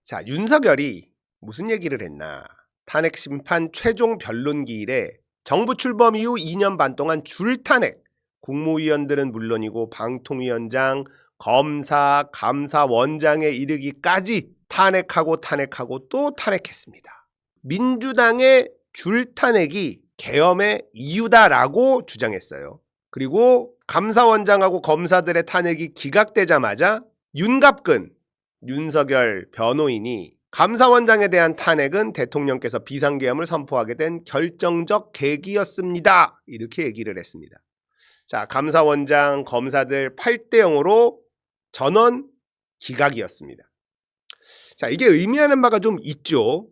자, 윤석열이 무슨 얘기를 했나? 탄핵 심판 최종 변론기일에 정부 출범 이후 2년 반 동안 줄탄핵, 국무위원들은 물론이고 방통위원장, 검사, 감사원장에 이르기까지 탄핵하고 또 탄핵했습니다. 민주당의 줄탄핵이 계엄의 이유다라고 주장했어요. 그리고 감사원장하고 검사들의 탄핵이 기각되자마자 윤갑근 윤석열 변호인이 감사원장에 대한 탄핵은 대통령께서 비상계엄을 선포하게 된 결정적 계기였습니다. 이렇게 얘기를 했습니다. 자, 감사원장 검사들 8대 0으로 전원 기각이었습니다. 자, 이게 의미하는 바가 좀 있죠.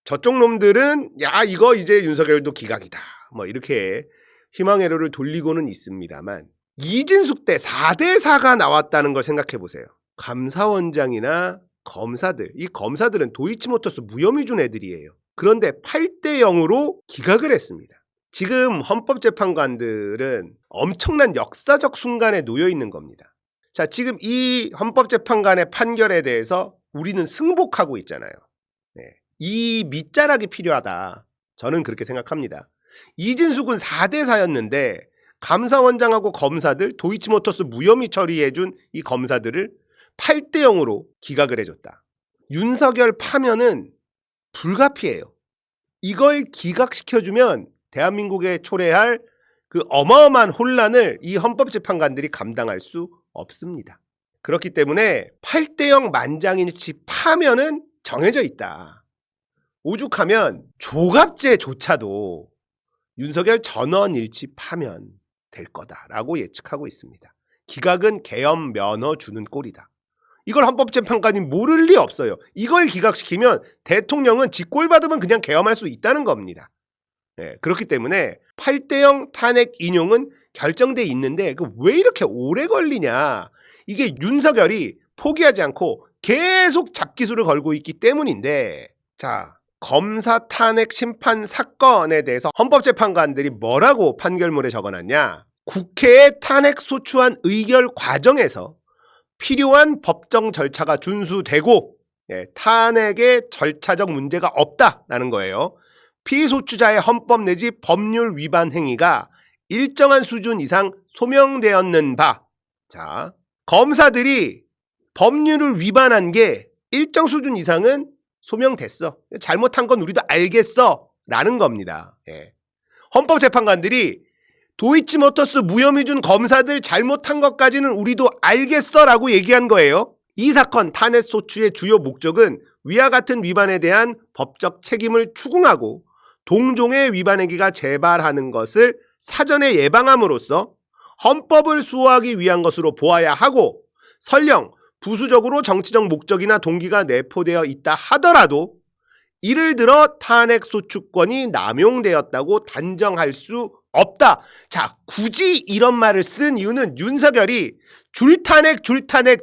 저쪽 놈들은 야, 이거 이제 윤석열도 기각이다. 뭐 이렇게 희망회로를 돌리고는 있습니다만 이진숙 때 4대 4가 나왔다는 걸 생각해 보세요. 감사원장이나 검사들, 이 검사들은 도이치모터스 무혐의 준 애들이에요. 그런데 8대 0으로 기각을 했습니다. 지금 헌법재판관들은 엄청난 역사적 순간에 놓여 있는 겁니다. 자, 지금 이 헌법재판관의 판결에 대해서 우리는 승복하고 있잖아요. 네. 이 밑자락이 필요하다. 저는 그렇게 생각합니다. 이진숙은 4대 4였는데 감사원장하고 검사들, 도이치모터스 무혐의 처리해준 이 검사들을 8대 0으로 기각을 해줬다. 윤석열 파면은 불가피해요. 이걸 기각시켜주면 대한민국에 초래할 그 어마어마한 혼란을 이 헌법재판관들이 감당할 수 없습니다. 그렇기 때문에 8대 0 만장일치 파면은 정해져 있다. 오죽하면 조갑제조차도 윤석열 전원일치 파면 될 거다라고 예측하고 있습니다. 기각은 계엄 면허 주는 꼴이다. 이걸 헌법재판관이 모를 리 없어요. 이걸 기각시키면 대통령은 직골 받으면 그냥 계엄할 수 있다는 겁니다. 네, 그렇기 때문에 8대 0 탄핵 인용은 결정돼 있는데 왜 이렇게 오래 걸리냐. 이게 윤석열이 포기하지 않고 계속 잡기술을 걸고 있기 때문인데, 자, 검사 탄핵 심판 사건에 대해서 헌법재판관들이 뭐라고 판결문에 적어놨냐. 국회에 탄핵 소추안 의결 과정에서 필요한 법정 절차가 준수되고 탄핵의 절차적 문제가 없다라는 거예요. 피소추자의 헌법 내지 법률 위반 행위가 일정한 수준 이상 소명되었는 바. 자, 검사들이 법률을 위반한 게 일정 수준 이상은 소명됐어. 잘못한 건 우리도 알겠어. 라는 겁니다. 헌법재판관들이 도이치모터스 무혐의 준 검사들 잘못한 것까지는 우리도 알겠어 라고 얘기한 거예요. 이 사건 탄핵 소추의 주요 목적은 위와 같은 위반에 대한 법적 책임을 추궁하고 동종의 위반 행위가 재발하는 것을 사전에 예방함으로써 헌법을 수호하기 위한 것으로 보아야 하고, 설령 부수적으로 정치적 목적이나 동기가 내포되어 있다 하더라도 이를 들어 탄핵 소추권이 남용되었다고 단정할 수 없다. 자, 굳이 이런 말을 쓴 이유는 윤석열이 줄탄핵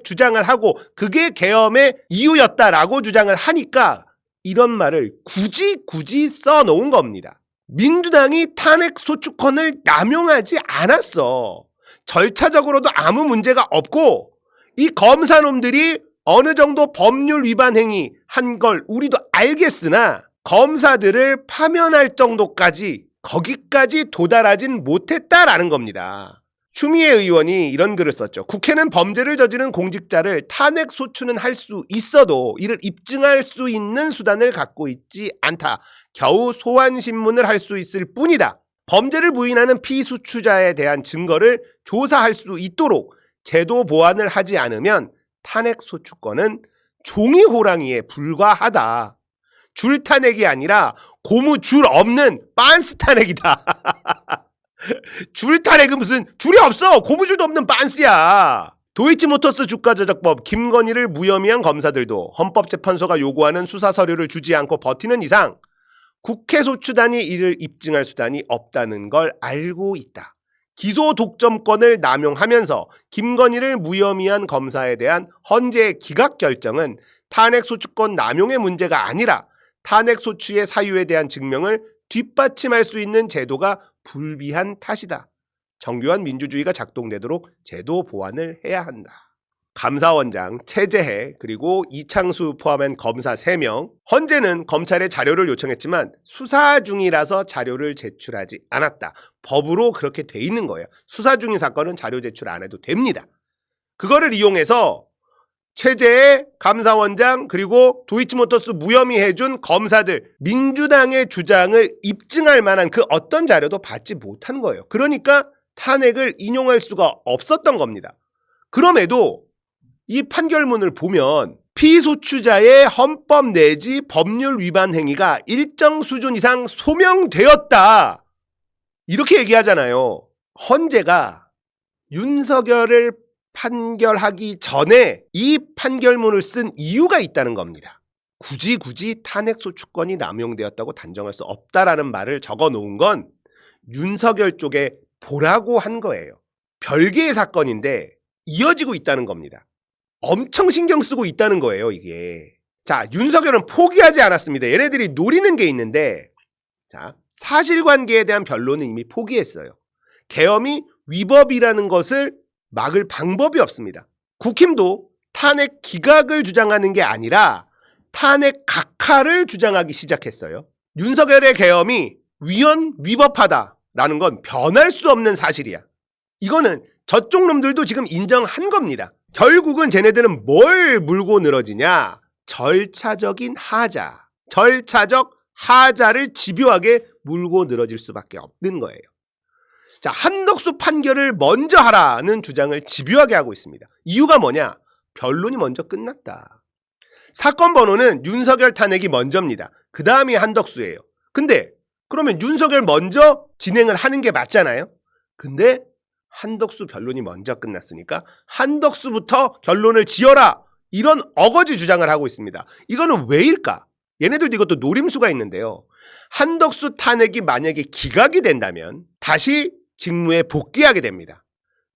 주장을 하고 그게 계엄의 이유였다라고 주장을 하니까 이런 말을 굳이 써놓은 겁니다. 민주당이 탄핵 소추권을 남용하지 않았어. 절차적으로도 아무 문제가 없고 이 검사놈들이 어느 정도 법률 위반 행위 한 걸 우리도 알겠으나 검사들을 파면할 정도까지 거기까지 도달하진 못했다라는 겁니다. 추미애 의원이 이런 글을 썼죠. 국회는 범죄를 저지른 공직자를 탄핵 소추는 할 수 있어도 이를 입증할 수 있는 수단을 갖고 있지 않다. 겨우 소환신문을 할 수 있을 뿐이다. 범죄를 부인하는 피소추자에 대한 증거를 조사할 수 있도록 제도 보완을 하지 않으면 탄핵 소추권은 종이 호랑이에 불과하다. 줄 탄핵이 아니라 고무 줄 없는 빤스 탄핵이다. 줄 탄핵은 무슨 줄이 없어. 고무줄도 없는 빤스야. 도이치모터스 주가조작법 김건희를 무혐의한 검사들도 헌법재판소가 요구하는 수사 서류를 주지 않고 버티는 이상 국회 소추단이 이를 입증할 수단이 없다는 걸 알고 있다. 기소 독점권을 남용하면서 김건희를 무혐의한 검사에 대한 헌재 기각 결정은 탄핵 소추권 남용의 문제가 아니라 탄핵 소추의 사유에 대한 증명을 뒷받침할 수 있는 제도가 불비한 탓이다. 정교한 민주주의가 작동되도록 제도 보완을 해야 한다. 감사원장 최재해 그리고 이창수 포함한 검사 3명, 헌재는 검찰에 자료를 요청했지만 수사 중이라서 자료를 제출하지 않았다. 법으로 그렇게 돼 있는 거예요. 수사 중인 사건은 자료 제출 안 해도 됩니다. 그거를 이용해서 최재해 감사원장 그리고 도이치모터스 무혐의 해준 검사들, 민주당의 주장을 입증할 만한 그 어떤 자료도 받지 못한 거예요. 그러니까 탄핵을 인용할 수가 없었던 겁니다. 그럼에도 이 판결문을 보면 피소추자의 헌법 내지 법률 위반 행위가 일정 수준 이상 소명되었다, 이렇게 얘기하잖아요. 헌재가 윤석열을 판결하기 전에 이 판결문을 쓴 이유가 있다는 겁니다. 굳이 탄핵소추권이 남용되었다고 단정할 수 없다라는 말을 적어 놓은 건 윤석열 쪽에 보라고 한 거예요. 별개의 사건인데 이어지고 있다는 겁니다. 엄청 신경 쓰고 있다는 거예요, 이게. 자, 윤석열은 포기하지 않았습니다. 얘네들이 노리는 게 있는데, 자, 사실관계에 대한 변론은 이미 포기했어요. 계엄이 위법이라는 것을 막을 방법이 없습니다. 국힘도 탄핵 기각을 주장하는 게 아니라 탄핵 각하를 주장하기 시작했어요. 윤석열의 계엄이 위헌위법하다라는 건 변할 수 없는 사실이야. 이거는 저쪽 놈들도 지금 인정한 겁니다. 결국은 쟤네들은 뭘 물고 늘어지냐? 절차적인 하자. 절차적 하자를 집요하게 물고 늘어질 수밖에 없는 거예요. 자, 한덕수 판결을 먼저 하라는 주장을 집요하게 하고 있습니다. 이유가 뭐냐? 변론이 먼저 끝났다. 사건 번호는 윤석열 탄핵이 먼저입니다. 그 다음이 한덕수예요. 근데 그러면 윤석열 먼저 진행을 하는 게 맞잖아요. 근데 한덕수 변론이 먼저 끝났으니까 한덕수부터 결론을 지어라, 이런 어거지 주장을 하고 있습니다. 이거는 왜일까? 얘네들도 이것도 노림수가 있는데요. 한덕수 탄핵이 만약에 기각이 된다면 다시 직무에 복귀하게 됩니다.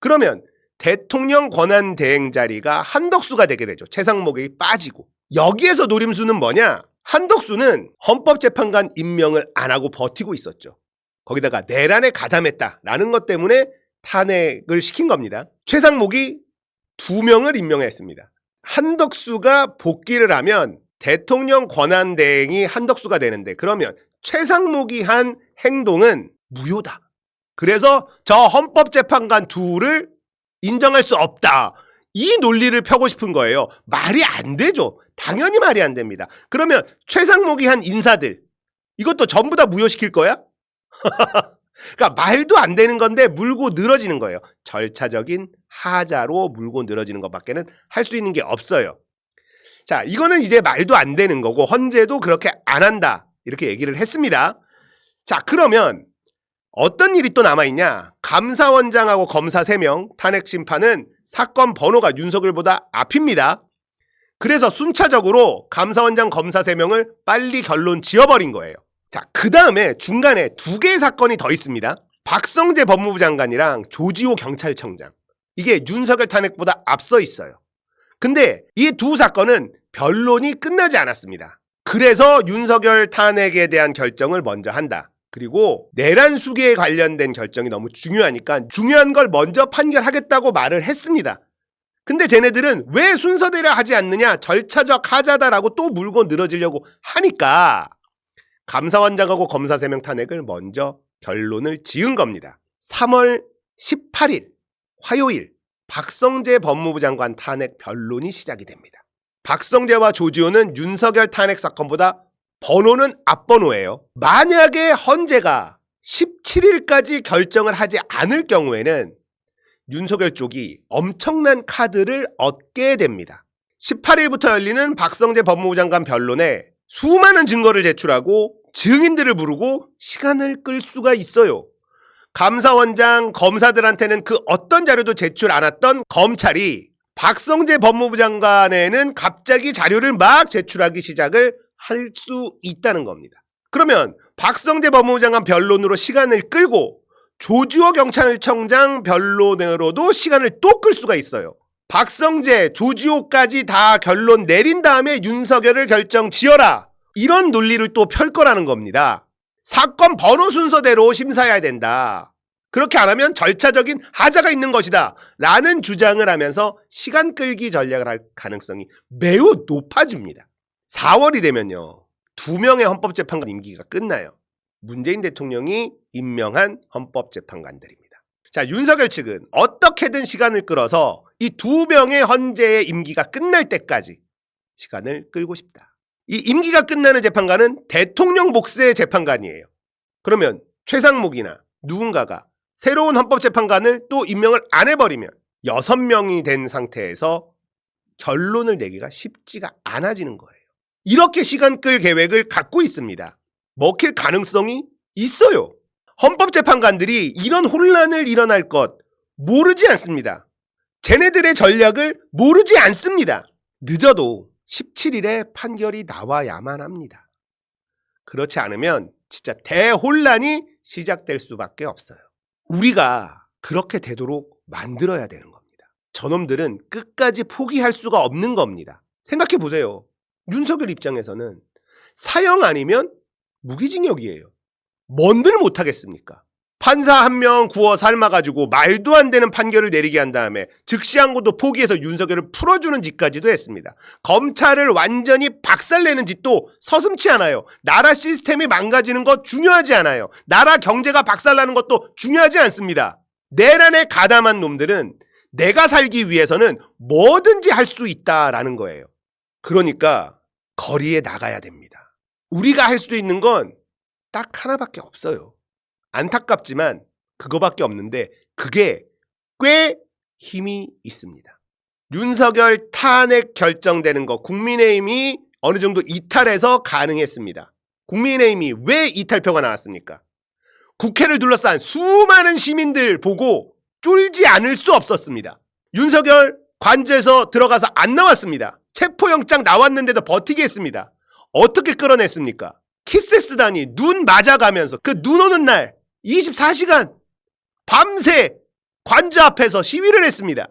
그러면 대통령 권한 대행 자리가 한덕수가 되게 되죠. 최상목이 빠지고. 여기에서 노림수는 뭐냐? 한덕수는 헌법재판관 임명을 안 하고 버티고 있었죠. 거기다가 내란에 가담했다라는 것 때문에 탄핵을 시킨 겁니다. 최상목이 2명을 임명했습니다. 한덕수가 복귀를 하면 대통령 권한 대행이 한덕수가 되는데, 그러면 최상목이 한 행동은 무효다. 그래서 저 헌법재판관 둘을 인정할 수 없다, 이 논리를 펴고 싶은 거예요. 말이 안 되죠. 당연히 말이 안 됩니다. 그러면 최상목이 한 인사들, 이것도 전부 다 무효시킬 거야? 그러니까 말도 안 되는 건데 물고 늘어지는 거예요. 절차적인 하자로 물고 늘어지는 것밖에는 할 수 있는 게 없어요. 자, 이거는 이제 말도 안 되는 거고 헌재도 그렇게 안 한다, 이렇게 얘기를 했습니다. 자, 그러면 어떤 일이 또 남아있냐? 감사원장하고 검사 3명 탄핵 심판은 사건 번호가 윤석열보다 앞입니다. 그래서 순차적으로 감사원장 검사 3명을 빨리 결론 지어버린 거예요. 자, 그 다음에 중간에 2개의 사건이 더 있습니다. 박성재 법무부 장관이랑 조지호 경찰청장. 이게 윤석열 탄핵보다 앞서 있어요. 근데 이 2 사건은 변론이 끝나지 않았습니다. 그래서 윤석열 탄핵에 대한 결정을 먼저 한다. 그리고 내란 수계에 관련된 결정이 너무 중요하니까 중요한 걸 먼저 판결하겠다고 말을 했습니다. 근데 쟤네들은 왜 순서대로 하지 않느냐, 절차적 하자다라고 또 물고 늘어지려고 하니까 감사원장하고 검사 3명 탄핵을 먼저 결론을 지은 겁니다. 3월 18일 화요일 박성재 법무부 장관 탄핵 변론이 시작이 됩니다. 박성재와 조지호는 윤석열 탄핵 사건보다 번호는 앞번호예요. 만약에 헌재가 17일까지 결정을 하지 않을 경우에는 윤석열 쪽이 엄청난 카드를 얻게 됩니다. 18일부터 열리는 박성재 법무부 장관 변론에 수많은 증거를 제출하고 증인들을 부르고 시간을 끌 수가 있어요. 감사원장, 검사들한테는 그 어떤 자료도 제출 안 했던 검찰이 박성재 법무부 장관에는 갑자기 자료를 막 제출하기 시작을 할 수 있다는 겁니다. 그러면 박성재 법무부 장관 변론으로 시간을 끌고 조지호 경찰청장 변론으로도 시간을 또 끌 수가 있어요. 박성재, 조지호까지 다 결론 내린 다음에 윤석열을 결정 지어라, 이런 논리를 또 펼 거라는 겁니다. 사건 번호 순서대로 심사해야 된다. 그렇게 안 하면 절차적인 하자가 있는 것이다 라는 주장을 하면서 시간 끌기 전략을 할 가능성이 매우 높아집니다. 4월이 되면요, 2명의 헌법재판관 임기가 끝나요. 문재인 대통령이 임명한 헌법재판관들입니다. 자, 윤석열 측은 어떻게든 시간을 끌어서 이 2명의 헌재의 임기가 끝날 때까지 시간을 끌고 싶다. 이 임기가 끝나는 재판관은 대통령 몫의 재판관이에요. 그러면 최상목이나 누군가가 새로운 헌법재판관을 또 임명을 안 해버리면 6명이 된 상태에서 결론을 내기가 쉽지가 않아지는 거예요. 이렇게 시간 끌 계획을 갖고 있습니다. 먹힐 가능성이 있어요. 헌법재판관들이 이런 혼란을 일어날 것 모르지 않습니다. 쟤네들의 전략을 모르지 않습니다. 늦어도 17일에 판결이 나와야만 합니다. 그렇지 않으면 진짜 대혼란이 시작될 수밖에 없어요. 우리가 그렇게 되도록 만들어야 되는 겁니다. 저놈들은 끝까지 포기할 수가 없는 겁니다. 생각해 보세요. 윤석열 입장에서는 사형 아니면 무기징역이에요. 뭔들 못하겠습니까? 판사 1명 구워 삶아가지고 말도 안 되는 판결을 내리게 한 다음에 즉시항고도 포기해서 윤석열을 풀어주는 짓까지도 했습니다. 검찰을 완전히 박살내는 짓도 서슴지 않아요. 나라 시스템이 망가지는 것 중요하지 않아요. 나라 경제가 박살나는 것도 중요하지 않습니다. 내란에 가담한 놈들은 내가 살기 위해서는 뭐든지 할 수 있다라는 거예요. 그러니까 거리에 나가야 됩니다. 우리가 할 수 있는 건 딱 하나밖에 없어요. 안타깝지만 그거밖에 없는데 그게 꽤 힘이 있습니다. 윤석열 탄핵 결정되는 거 국민의힘이 어느 정도 이탈해서 가능했습니다. 국민의힘이 왜 이탈표가 나왔습니까? 국회를 둘러싼 수많은 시민들 보고 쫄지 않을 수 없었습니다. 윤석열 관저에서 들어가서 안 나왔습니다. 체포영장 나왔는데도 버티게 했습니다. 어떻게 끌어냈습니까? 키세스단이 눈 맞아가면서 그 눈 오는 날 24시간 밤새 관저 앞에서 시위를 했습니다.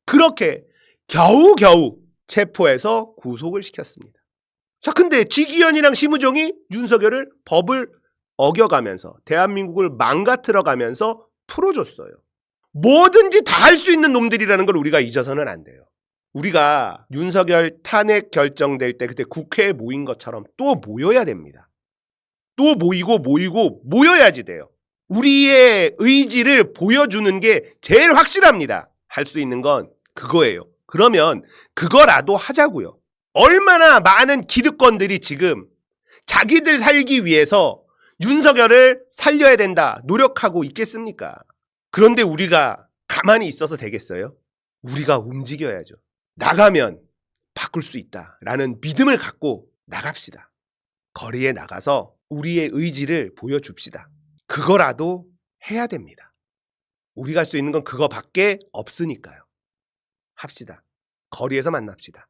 그렇게 겨우겨우 체포해서 구속을 시켰습니다. 자, 근데 지기현이랑 심우정이 윤석열을 법을 어겨가면서 대한민국을 망가뜨려가면서 풀어줬어요. 뭐든지 다 할 수 있는 놈들이라는 걸 우리가 잊어서는 안 돼요. 우리가 윤석열 탄핵 결정될 때 그때 국회에 모인 것처럼 또 모여야 됩니다. 또 모이고 모여야지 돼요. 우리의 의지를 보여주는 게 제일 확실합니다. 할 수 있는 건 그거예요. 그러면 그거라도 하자고요. 얼마나 많은 기득권들이 지금 자기들 살기 위해서 윤석열을 살려야 된다 노력하고 있겠습니까? 그런데 우리가 가만히 있어서 되겠어요? 우리가 움직여야죠. 나가면 바꿀 수 있다라는 믿음을 갖고 나갑시다. 거리에 나가서 우리의 의지를 보여줍시다. 그거라도 해야 됩니다. 우리가 할 수 있는 건 그거밖에 없으니까요. 합시다. 거리에서 만납시다.